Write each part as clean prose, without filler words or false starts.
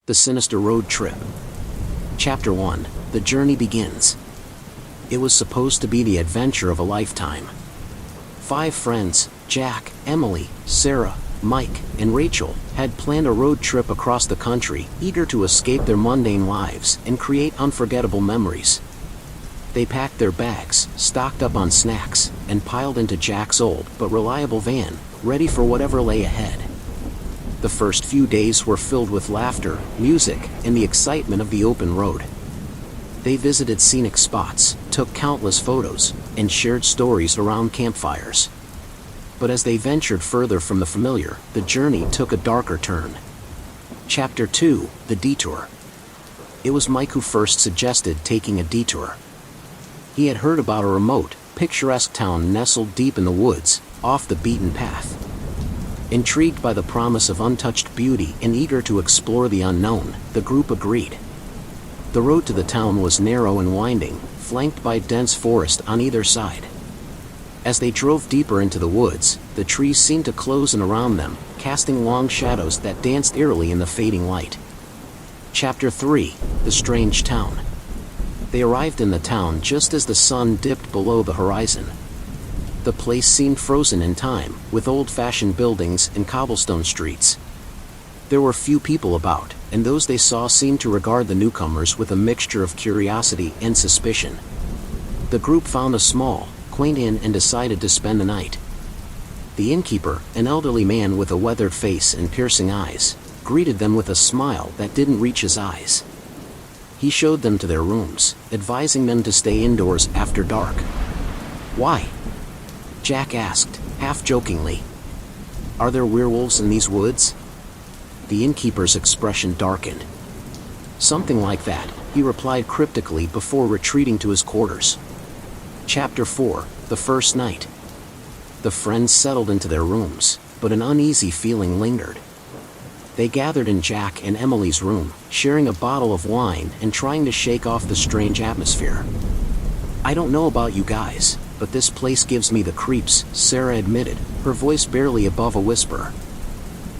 The Sinister Road Trip. Chapter 1. The journey begins. It was supposed to be the adventure of a lifetime. 5 friends, Jack, Emily, Sarah, Mike, and Rachel, had planned a road trip across the country, eager to escape their mundane lives and create unforgettable memories. They packed their bags, stocked up on snacks, and piled into Jack's old but reliable van, ready for whatever lay ahead. The first few days were filled with laughter, music, and the excitement of the open road. They visited scenic spots, took countless photos, and shared stories around campfires. But as they ventured further from the familiar, the journey took a darker turn. Chapter 2. The Detour. It was Mike who first suggested taking a detour. He had heard about a remote, picturesque town nestled deep in the woods, off the beaten path. Intrigued by the promise of untouched beauty and eager to explore the unknown, the group agreed. The road to the town was narrow and winding, flanked by dense forest on either side. As they drove deeper into the woods, the trees seemed to close in around them, casting long shadows that danced eerily in the fading light. Chapter 3. The Strange Town. They arrived in the town just as the sun dipped below the horizon. The place seemed frozen in time, with old-fashioned buildings and cobblestone streets. There were few people about, and those they saw seemed to regard the newcomers with a mixture of curiosity and suspicion. The group found a small, quaint inn and decided to spend the night. The innkeeper, an elderly man with a weathered face and piercing eyes, greeted them with a smile that didn't reach his eyes. He showed them to their rooms, advising them to stay indoors after dark. "Why?" Jack asked, half-jokingly. "Are there werewolves in these woods?" The innkeeper's expression darkened. "Something like that," he replied cryptically before retreating to his quarters. Chapter 4. The First Night. The friends settled into their rooms, but an uneasy feeling lingered. They gathered in Jack and Emily's room, sharing a bottle of wine and trying to shake off the strange atmosphere. "I don't know about you guys, but this place gives me the creeps," Sarah admitted, her voice barely above a whisper.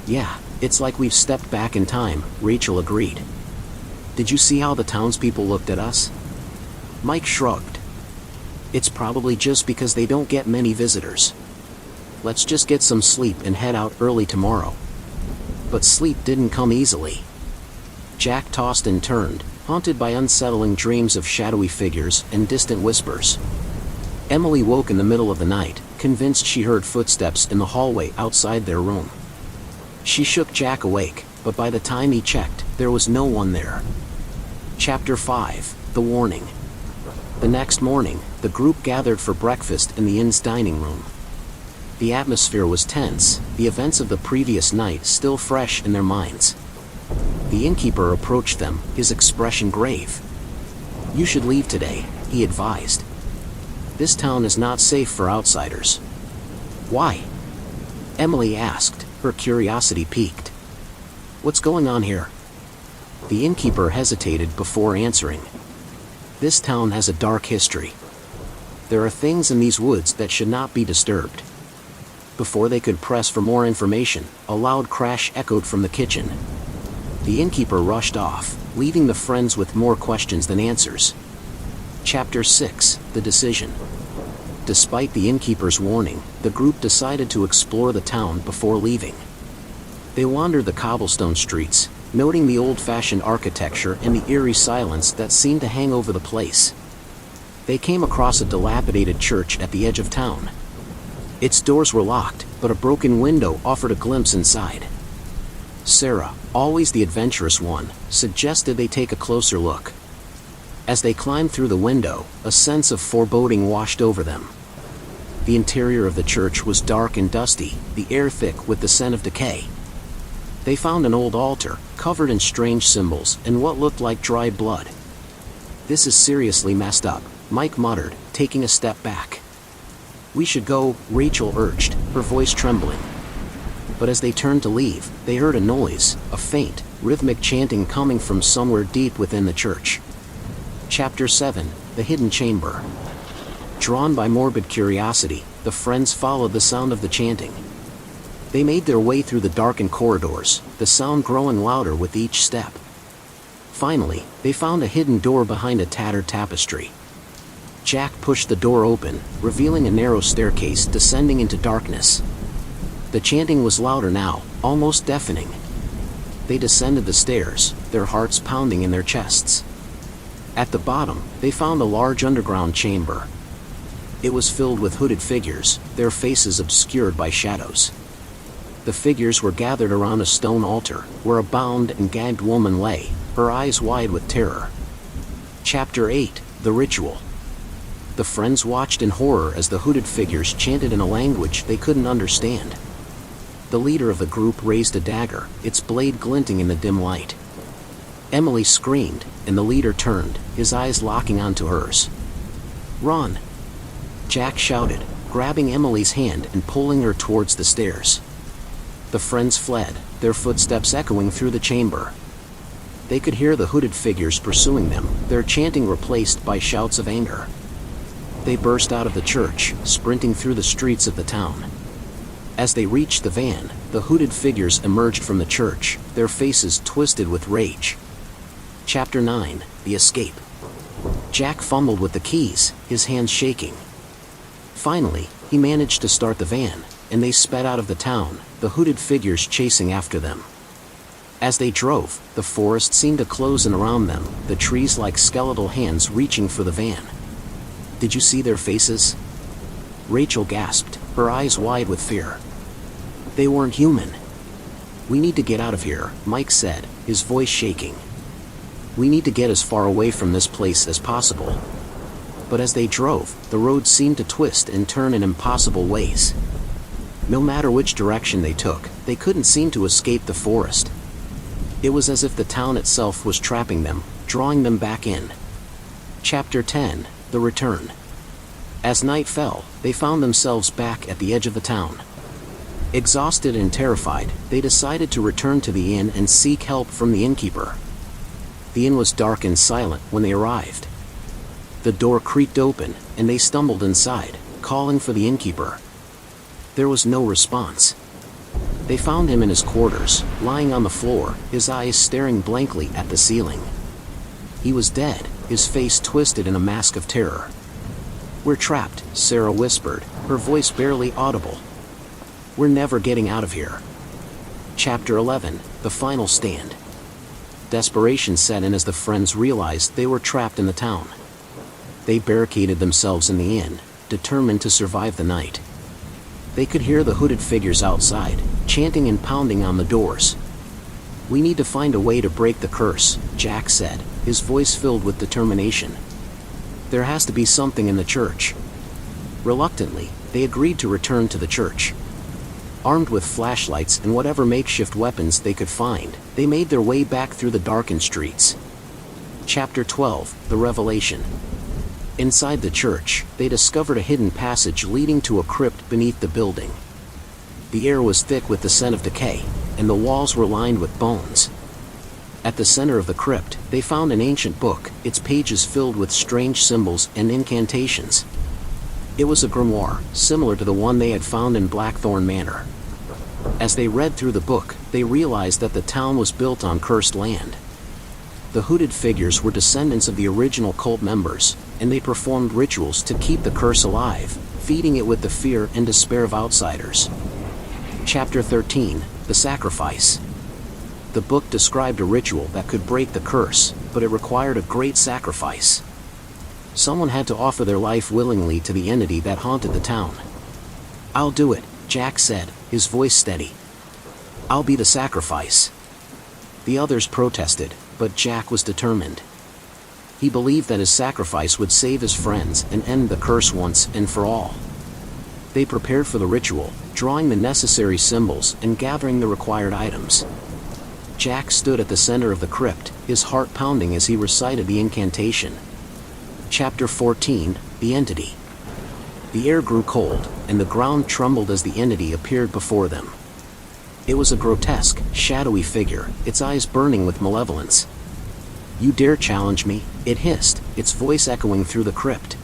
"Yeah, it's like we've stepped back in time," Rachel agreed. "Did you see how the townspeople looked at us?" Mike shrugged. "It's probably just because they don't get many visitors. Let's just get some sleep and head out early tomorrow." But sleep didn't come easily. Jack tossed and turned, haunted by unsettling dreams of shadowy figures and distant whispers. Emily woke in the middle of the night, convinced she heard footsteps in the hallway outside their room. She shook Jack awake, but by the time he checked, there was no one there. Chapter 5. The Warning. The next morning, the group gathered for breakfast in the inn's dining room. The atmosphere was tense, the events of the previous night still fresh in their minds. The innkeeper approached them, his expression grave. "You should leave today," he advised. "This town is not safe for outsiders." "Why?" Emily asked, her curiosity piqued. "What's going on here?" The innkeeper hesitated before answering. "This town has a dark history. There are things in these woods that should not be disturbed." Before they could press for more information, a loud crash echoed from the kitchen. The innkeeper rushed off, leaving the friends with more questions than answers. Chapter 6. The Decision. Despite the innkeeper's warning, the group decided to explore the town before leaving. They wandered the cobblestone streets, noting the old-fashioned architecture and the eerie silence that seemed to hang over the place. They came across a dilapidated church at the edge of town. Its doors were locked, but a broken window offered a glimpse inside. Sarah, always the adventurous one, suggested they take a closer look. As they climbed through the window, a sense of foreboding washed over them. The interior of the church was dark and dusty, the air thick with the scent of decay. They found an old altar, covered in strange symbols and what looked like dried blood. "This is seriously messed up," Mike muttered, taking a step back. "We should go," Rachel urged, her voice trembling. But as they turned to leave, they heard a noise, a faint, rhythmic chanting coming from somewhere deep within the church. Chapter 7. The Hidden Chamber. Drawn by morbid curiosity, the friends followed the sound of the chanting. They made their way through the darkened corridors, the sound growing louder with each step. Finally, they found a hidden door behind a tattered tapestry. Jack pushed the door open, revealing a narrow staircase descending into darkness. The chanting was louder now, almost deafening. They descended the stairs, their hearts pounding in their chests. At the bottom, they found a large underground chamber. It was filled with hooded figures, their faces obscured by shadows. The figures were gathered around a stone altar, where a bound and gagged woman lay, her eyes wide with terror. Chapter 8: The Ritual. The friends watched in horror as the hooded figures chanted in a language they couldn't understand. The leader of the group raised a dagger, its blade glinting in the dim light. Emily screamed, and the leader turned, his eyes locking onto hers. "Run!" Jack shouted, grabbing Emily's hand and pulling her towards the stairs. The friends fled, their footsteps echoing through the chamber. They could hear the hooded figures pursuing them, their chanting replaced by shouts of anger. They burst out of the church, sprinting through the streets of the town. As they reached the van, the hooded figures emerged from the church, their faces twisted with rage. Chapter 9: The Escape. Jack fumbled with the keys, his hands shaking. Finally, he managed to start the van, and they sped out of the town, the hooded figures chasing after them. As they drove, the forest seemed to close in around them, the trees like skeletal hands reaching for the van. "Did you see their faces?" Rachel gasped, her eyes wide with fear. "They weren't human." "We need to get out of here," Mike said, his voice shaking. "We need to get as far away from this place as possible." But as they drove, the road seemed to twist and turn in impossible ways. No matter which direction they took, they couldn't seem to escape the forest. It was as if the town itself was trapping them, drawing them back in. Chapter 10: The Return. As night fell, they found themselves back at the edge of the town. Exhausted and terrified, they decided to return to the inn and seek help from the innkeeper. The inn was dark and silent when they arrived. The door creaked open, and they stumbled inside, calling for the innkeeper. There was no response. They found him in his quarters, lying on the floor, his eyes staring blankly at the ceiling. He was dead, his face twisted in a mask of terror. "We're trapped," Sarah whispered, her voice barely audible. "We're never getting out of here." Chapter 11: The Final Stand. Desperation set in as the friends realized they were trapped in the town. They barricaded themselves in the inn, determined to survive the night. They could hear the hooded figures outside, chanting and pounding on the doors. "We need to find a way to break the curse," Jack said, his voice filled with determination. "There has to be something in the church." Reluctantly, they agreed to return to the church. Armed with flashlights and whatever makeshift weapons they could find, they made their way back through the darkened streets. Chapter 12: The Revelation. Inside the church, they discovered a hidden passage leading to a crypt beneath the building. The air was thick with the scent of decay, and the walls were lined with bones. At the center of the crypt, they found an ancient book, its pages filled with strange symbols and incantations. It was a grimoire, similar to the one they had found in Blackthorn Manor. As they read through the book, they realized that the town was built on cursed land. The hooded figures were descendants of the original cult members, and they performed rituals to keep the curse alive, feeding it with the fear and despair of outsiders. Chapter 13: The Sacrifice. The book described a ritual that could break the curse, but it required a great sacrifice. Someone had to offer their life willingly to the entity that haunted the town. "I'll do it," Jack said, his voice steady. "I'll be the sacrifice." The others protested, but Jack was determined. He believed that his sacrifice would save his friends and end the curse once and for all. They prepared for the ritual, drawing the necessary symbols and gathering the required items. Jack stood at the center of the crypt, his heart pounding as he recited the incantation. Chapter 14: The Entity. The air grew cold, and the ground trembled as the entity appeared before them. It was a grotesque, shadowy figure, its eyes burning with malevolence. "You dare challenge me?" it hissed, its voice echoing through the crypt.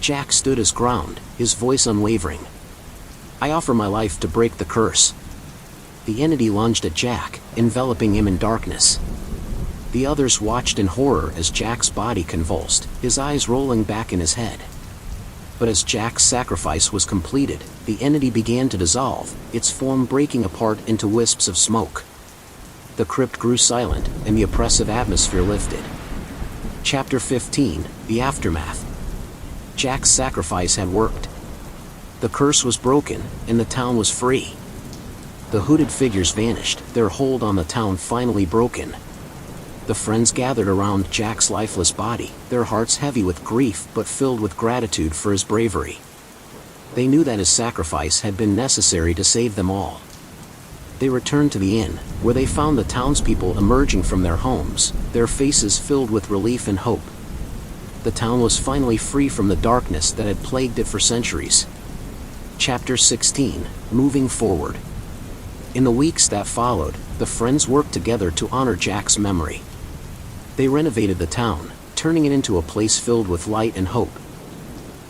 Jack stood his ground, his voice unwavering. "I offer my life to break the curse." The entity lunged at Jack, enveloping him in darkness. The others watched in horror as Jack's body convulsed, his eyes rolling back in his head. But as Jack's sacrifice was completed, the entity began to dissolve, its form breaking apart into wisps of smoke. The crypt grew silent, and the oppressive atmosphere lifted. Chapter 15, The Aftermath. Jack's sacrifice had worked. The curse was broken, and the town was free. The hooded figures vanished, their hold on the town finally broken. The friends gathered around Jack's lifeless body, their hearts heavy with grief but filled with gratitude for his bravery. They knew that his sacrifice had been necessary to save them all. They returned to the inn, where they found the townspeople emerging from their homes, their faces filled with relief and hope. The town was finally free from the darkness that had plagued it for centuries. Chapter 16, Moving Forward. In the weeks that followed, the friends worked together to honor Jack's memory. They renovated the town, turning it into a place filled with light and hope.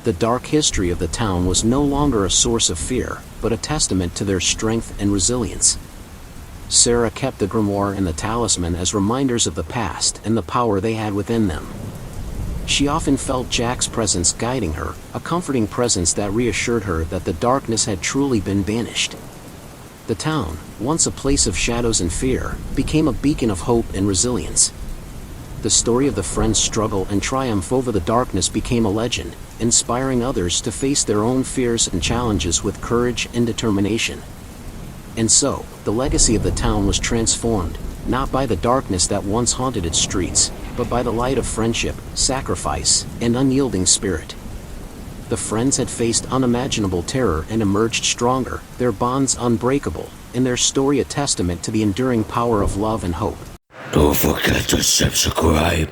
The dark history of the town was no longer a source of fear, but a testament to their strength and resilience. Sarah kept the grimoire and the talisman as reminders of the past and the power they had within them. She often felt Jack's presence guiding her, a comforting presence that reassured her that the darkness had truly been banished. The town, once a place of shadows and fear, became a beacon of hope and resilience. The story of the friends' struggle and triumph over the darkness became a legend, inspiring others to face their own fears and challenges with courage and determination. And so, the legacy of the town was transformed, not by the darkness that once haunted its streets, but by the light of friendship, sacrifice, and unyielding spirit. The friends had faced unimaginable terror and emerged stronger, their bonds unbreakable, and their story a testament to the enduring power of love and hope. Don't forget to subscribe.